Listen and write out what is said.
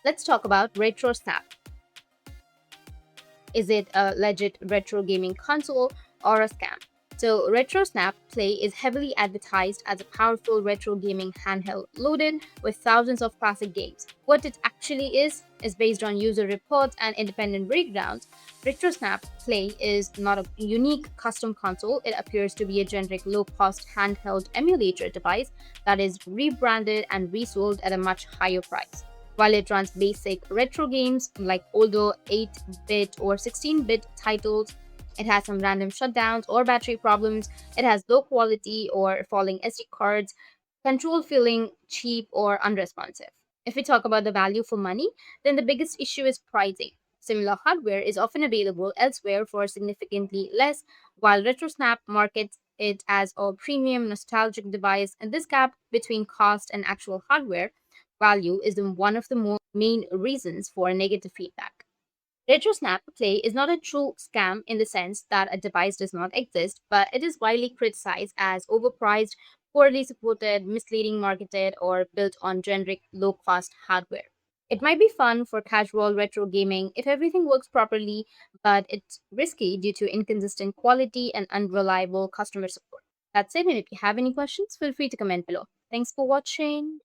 Let's talk about RetroSnap. Is it a legit retro gaming console or a scam? So, RetroSnap Play is heavily advertised as a powerful retro gaming handheld loaded with thousands of classic games. What it actually is based on user reports and independent breakdowns. RetroSnap Play is not a unique custom console. It appears to be a generic low cost handheld emulator device that is rebranded and resold at a much higher price. While it runs basic retro games like older 8-bit or 16-bit titles, it has some random shutdowns or battery problems. It has low quality or falling SD cards, control feeling cheap or unresponsive. If we talk about the value for money, then the biggest issue is pricing. Similar hardware is often available elsewhere for significantly less, while RetroSnap markets it as a premium nostalgic device, and this gap between cost and actual hardware value is one of the main reasons for negative feedback. RetroSnap Play is not a true scam in the sense that a device does not exist, but it is widely criticized as overpriced, poorly supported, misleading marketed, or built on generic low cost hardware. It might be fun for casual retro gaming if everything works properly, but it's risky due to inconsistent quality and unreliable customer support. That's it, and if you have any questions, feel free to comment below. Thanks for watching.